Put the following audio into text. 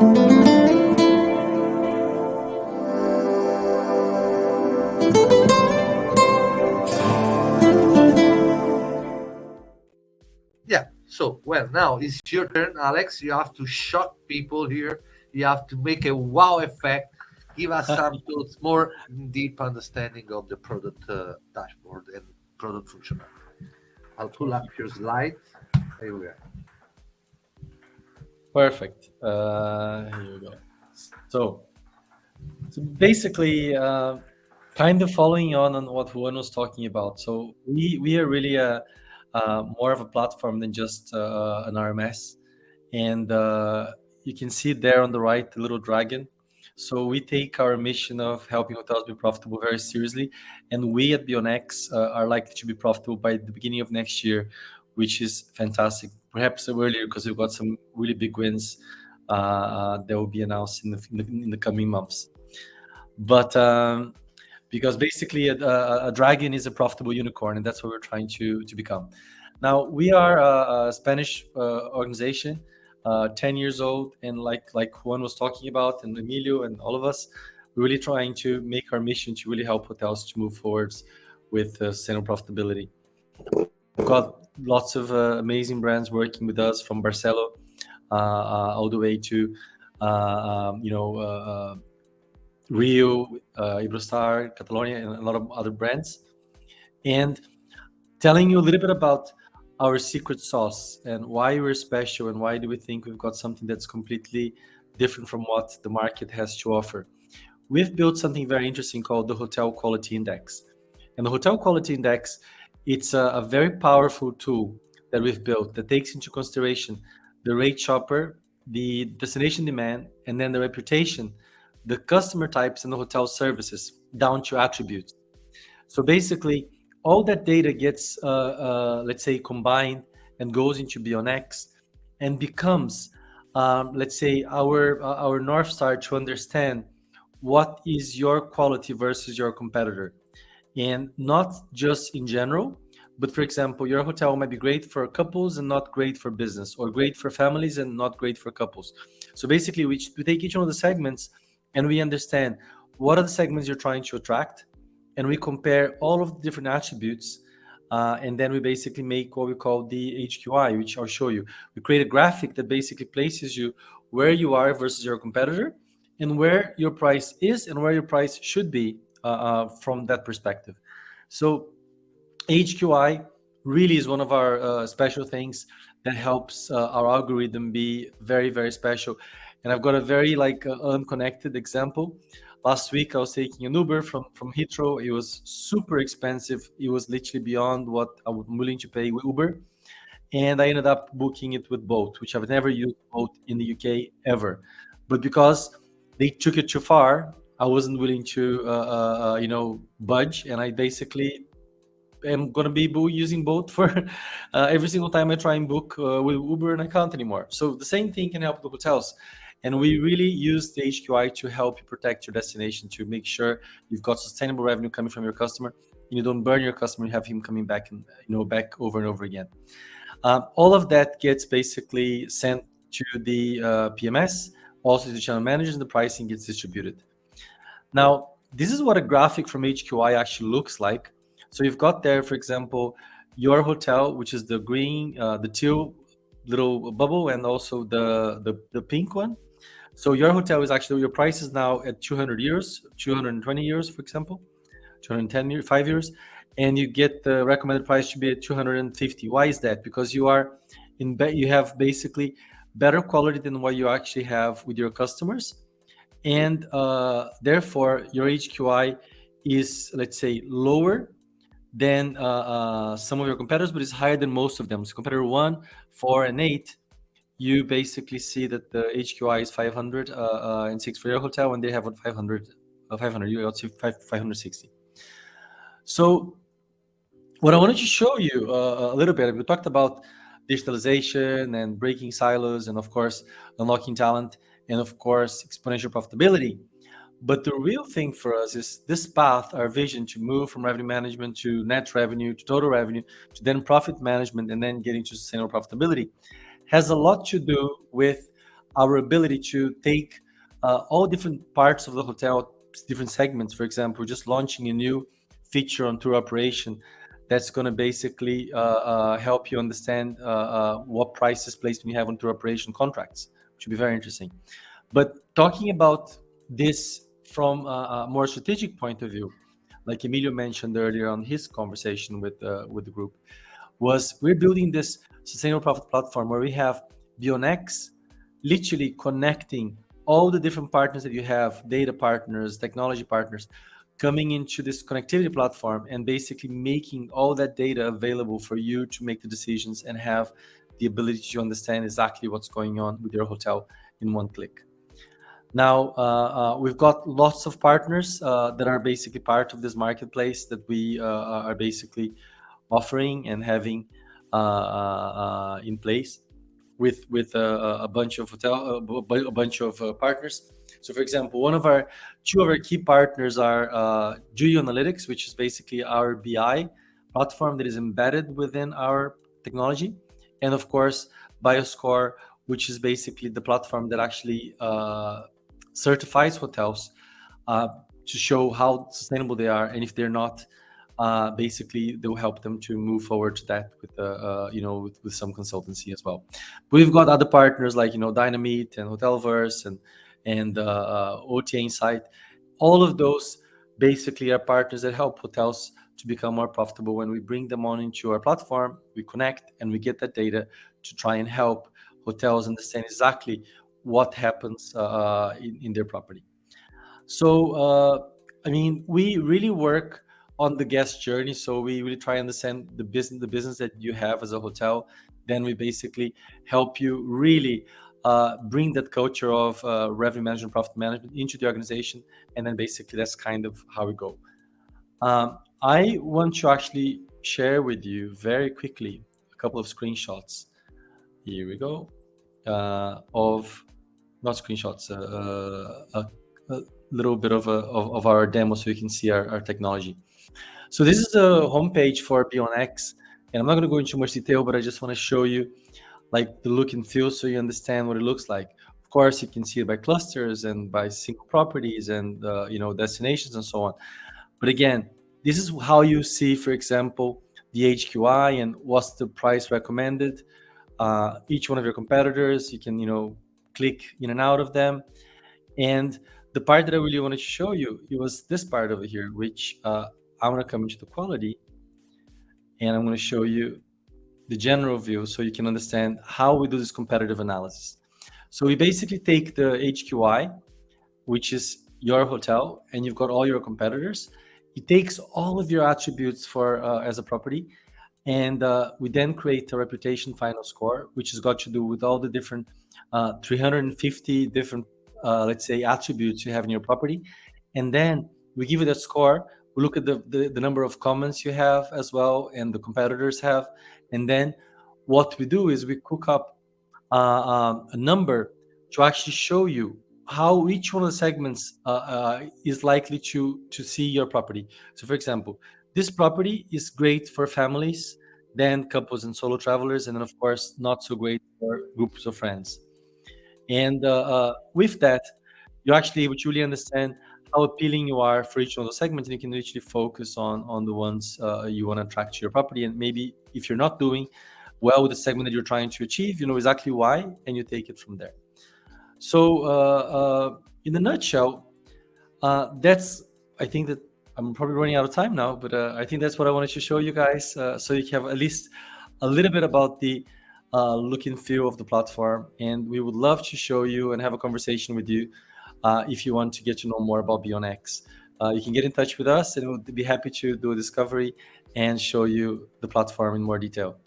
Yeah. So, well, now it's your turn, Alex. You have to shock people here. You have to make a wow effect. Give us some tools, more deep understanding of the product dashboard and product functionality. I'll pull up your slides. Here we are. Perfect. Here we go. So, so basically, kind of following on what Juan was talking about. So we are really more of a platform than just an RMS, and you can see there on the right the little dragon. So we take our mission of helping hotels be profitable very seriously, and we at BEONx are likely to be profitable by the beginning of next year, which is fantastic. Perhaps earlier because we've got some really big wins that will be announced in the coming months. But because basically a dragon is a profitable unicorn, and that's what we're trying to become. Now we are a Spanish organization, 10 years old, and like Juan was talking about, and Emilio and all of us, we're really trying to make our mission to really help hotels to move forwards with sustainable profitability. We've got lots of amazing brands working with us, from Barcelo all the way to Rio, Iberostar, Catalonia, and a lot of other brands. And telling you a little bit about our secret sauce and why we're special and why do we think we've got something that's completely different from what the market has to offer. We've built something very interesting called the Hotel Quality Index. And the Hotel Quality Index, it's a very powerful tool that we've built that takes into consideration the rate shopper, the destination demand, and then the reputation, the customer types, and the hotel services down to attributes. So basically, all that data gets, let's say, combined and goes into BEONx and becomes, let's say, our North Star to understand what is your quality versus your competitor. And not just in general, but for example, your hotel might be great for couples and not great for business, or great for families and not great for couples. So basically, we take each one of the segments and we understand what are the segments you're trying to attract, and we compare all of the different attributes, and then we basically make what we call the HQI, which I'll show you. We create a graphic that basically places you where you are versus your competitor, and where your price is and where your price should be from that perspective. So HQI really is one of our special things that helps our algorithm be very, very special. And I've got a very unconnected example. Last week I was taking an Uber from Heathrow. It was super expensive. It was literally beyond what I was willing to pay with Uber. And I ended up booking it with Bolt, which I've never used Bolt in the UK ever. But because they took it too far, I wasn't willing to budge, and I basically am going to be using Bolt for every single time I try and book with Uber, and I can't anymore. So the same thing can help the hotels. And we really use the HQI to help you protect your destination, to make sure you've got sustainable revenue coming from your customer, and you don't burn your customer, you have him coming back and back over and over again. All of that gets basically sent to the PMS, also to the channel managers, and the pricing gets distributed. Now, this is what a graphic from HQI actually looks like. So you've got there, for example, your hotel, which is the green, the teal little bubble, and also the pink one. So your hotel is actually, your price is now at 200 euros, 220 euros, for example, 210 years, 5 years, and you get the recommended price to be at 250. Why is that? Because you have basically better quality than what you actually have with your customers, and therefore your HQI is, let's say, lower than some of your competitors, but it's higher than most of them. So competitor 1, 4, and 8, you basically see that the HQI is 500 and 6 for your hotel, and they have 500, you also 560. So what I wanted to show you a little bit, we talked about digitalization and breaking silos, and of course unlocking talent, and of course exponential profitability. But the real thing for us is this path, our vision to move from revenue management to net revenue to total revenue to then profit management and then getting to sustainable profitability, has a lot to do with our ability to take all different parts of the hotel, different segments. For example, just launching a new feature on tour operation that's going to basically help you understand what price is placed when you have on tour operation contracts, which would be very interesting. But talking about this from a more strategic point of view, like Emilio mentioned earlier on his conversation with the group, was we're building this sustainable profit platform where we have BEONx literally connecting all the different partners that you have, data partners, technology partners, coming into this connectivity platform and basically making all that data available for you to make the decisions and have the ability to understand exactly what's going on with your hotel in one click. Now, we've got lots of partners that are basically part of this marketplace that we are basically offering and having in place with a bunch of a bunch of partners. So, for example, two of our key partners are Juyo Analytics, which is basically our BI platform that is embedded within our technology, and of course, Bioscore, which is basically the platform that actually certifies hotels to show how sustainable they are, and if they're not, basically they'll help them to move forward to that with with some consultancy as well. But we've got other partners like Dynamite and Hotelverse and OTA Insight. All of those basically are partners that help hotels to become more profitable. When we bring them on into our platform, we connect and we get that data to try and help hotels understand exactly what happens in their property. So, I mean, we really work on the guest journey. So we really try and understand the business that you have as a hotel. Then we basically help you really bring that culture of revenue management, profit management into the organization. And then basically that's kind of how we go. I want to actually share with you very quickly a couple of screenshots. Here we go. Of not screenshots, a little bit of our demo so you can see our technology. So this is the homepage for BEONx, and I'm not going to go into much detail, but I just want to show you like the look and feel so you understand what it looks like. Of course, you can see it by clusters and by single properties and destinations and so on. But again, this is how you see, for example, the HQI and what's the price recommended. Each one of your competitors, you can click in and out of them. And the part that I really wanted to show you, it was this part over here, which I'm going to come into the quality, and I'm going to show you the general view so you can understand how we do this competitive analysis. So we basically take the HQI, which is your hotel, and you've got all your competitors. It takes all of your attributes for as a property, and we then create a reputation final score, which has got to do with all the different 350 different, let's say, attributes you have in your property. And then we give you that score. We look at the number of comments you have as well, and the competitors have. And then what we do is we cook up a number to actually show you how each one of the segments is likely to see your property. So, for example, this property is great for families, then couples and solo travelers, and then of course not so great for groups of friends. And with that, you actually would truly understand how appealing you are for each one of the segments, and you can literally focus on the ones you want to attract to your property. And maybe if you're not doing well with the segment that you're trying to achieve, you know exactly why, and you take it from there. So in a nutshell, that's, I think that I'm probably running out of time now, but I think that's what I wanted to show you guys, so you can have at least a little bit about the look and feel of the platform. And we would love to show you and have a conversation with you if you want to get to know more about BEONx. You can get in touch with us, and we'll be happy to do a discovery and show you the platform in more detail.